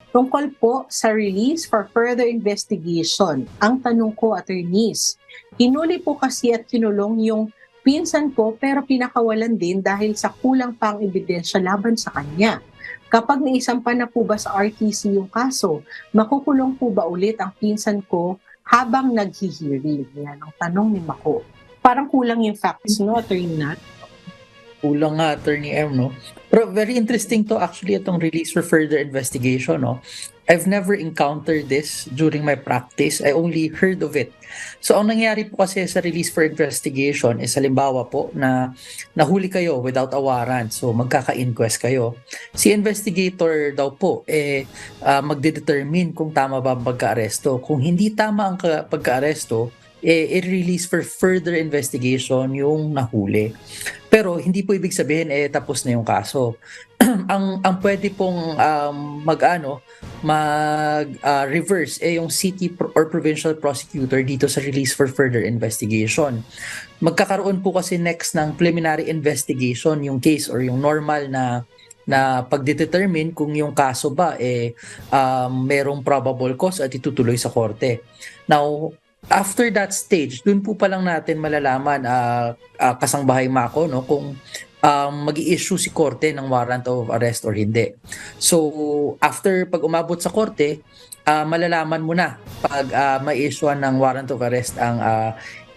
Tungkol po sa release for further investigation. Ang tanong ko, attorneys, hinuli po kasi at kinulong yung pinsan ko pero pinakawalan din dahil sa kulang pang ebidensya laban sa kanya. Kapag naisampa na po ba sa RTC yung kaso, makukulong po ba ulit ang pinsan ko habang naghihiring? Yan ang tanong ni Mako. Parang kulang yung facts, no, attorney Nat? Kulang nga, Attorney M, no? Pero very interesting to actually itong release for further investigation, no? I've never encountered this during my practice. I only heard of it. So, ang nangyari po kasi sa release for investigation is halimbawa po na nahuli kayo without a warrant. So, magkaka-inquest kayo. Si investigator daw po, magdedetermine kung tama ba ang pagka-aresto. Kung hindi tama ang pagka-aresto, i-release for further investigation yung nahuli. Pero hindi po ibig sabihin tapos na yung kaso. ang pwede pong reverse yung city or provincial prosecutor dito sa release for further investigation. Magkakaroon po kasi next ng preliminary investigation yung case or yung normal na pagdetermine kung yung kaso ba merong probable cause at itutuloy sa korte. Now, after that stage, dun po pa lang natin malalaman kasangbahay Mako, no, kung mag-i-issue si korte ng warrant of arrest or hindi. So, after pag umabot sa korte, malalaman mo na pag ma-issue ng warrant of arrest ang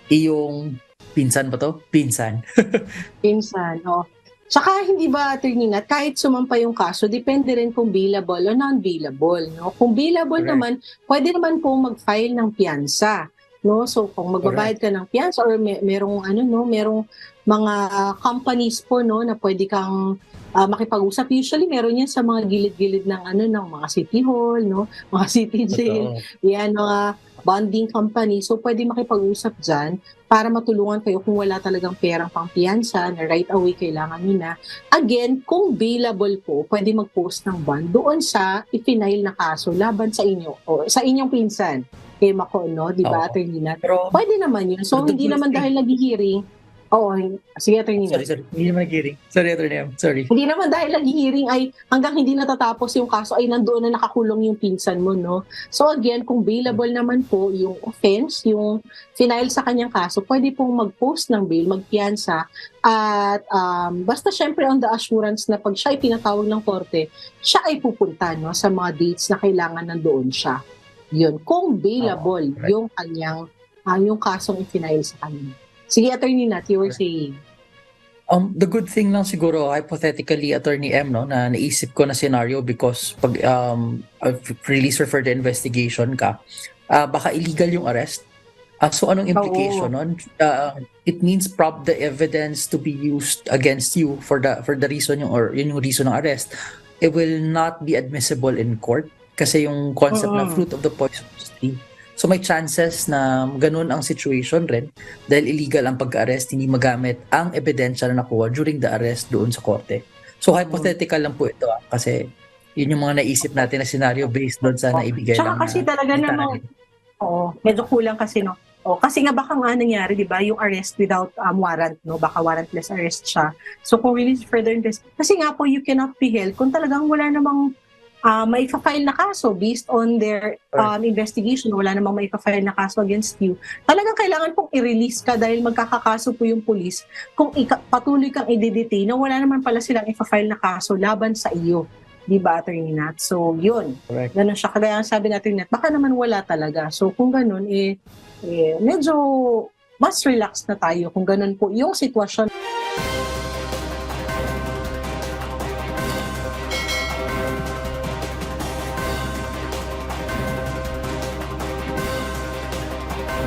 iyong pinsan ba to? Pinsan. Pinsan, oh. Tsaka hindi ba, attorney Nat, kahit sumampa yung kaso, depende rin kung bailable o non-bailable. No? Kung bailable Correct. naman, pwede naman po mag-file ng piyansa. No? So kung magbabayad ka ng piyansa or merong mga companies po no na pwede kang makipag-usap. Usually meron yan sa mga gilid-gilid ng ng mga city hall, no? Mga city jail. Yan mga bonding company. So pwede makipag-usap diyan para matulungan kayo kung wala talagang perang pangpiyansa na right away kailangan nyo na. Again, kung bailable po, pwede mag-post ng bond doon sa i-file na kaso laban sa inyo o sa inyong pinsan. Kay Mako, no? Di ba, attorney Nat? Pwede naman yun. So, hindi naman dahil nag-hearing. Oo, sige, attorney Nat. Sorry. Hindi naman nag-hearing. Sorry, attorney M. Sorry. Hindi naman dahil nag-hearing ay hanggang hindi natatapos yung kaso ay nandoon na nakakulong yung pinsan mo, no? So again, kung bailable naman po yung offense, yung final sa kanyang kaso, pwede pong mag-post ng bail, magpiyansa at basta syempre on the assurance na pag siya ay pinatawag ng korte, siya ay pupunta no, sa mga dates na kailangan nandoon siya. Yun, kung bailable yung kanyang yung kasong i-final sa kanya. Sige, attorney Nat, you were saying. The good thing lang siguro, hypothetically, Attorney M, no, na naisip ko na scenario because pag release for further investigation ka, baka illegal yung arrest. So anong implication nun? It means the evidence to be used against you for the reason yun yung reason ng arrest. It will not be admissible in court kasi yung concept na fruit of the poisonous tree. So may chances na ganun ang situation rin dahil illegal ang pag-arrest, hindi magamit ang ebidensya na nakuha during the arrest doon sa korte. So hypothetical lang po ito kasi yun yung mga naisip natin na scenario based doon sa naibigay lang. Tsaka kasi talaga namang, medyo kulang kasi no. Kasi nga baka nga nangyari, di ba, yung arrest without warrant, no? Baka warrantless arrest siya. So kung release further invest, kasi nga po you cannot be held kung talagang wala namang maipafile na kaso based on their investigation, wala namang maipafile na kaso against you. Talagang kailangan pong i-release ka dahil magkakakaso po yung police kung patuloy kang i-detain na wala naman pala silang ipafile na kaso laban sa iyo. Di ba, attorney Nat? So, yun. Correct. Ganun siya. Kaya sabi natin, Nat, baka naman wala talaga. So, kung ganun, medyo mas relax na tayo kung ganun po yung sitwasyon.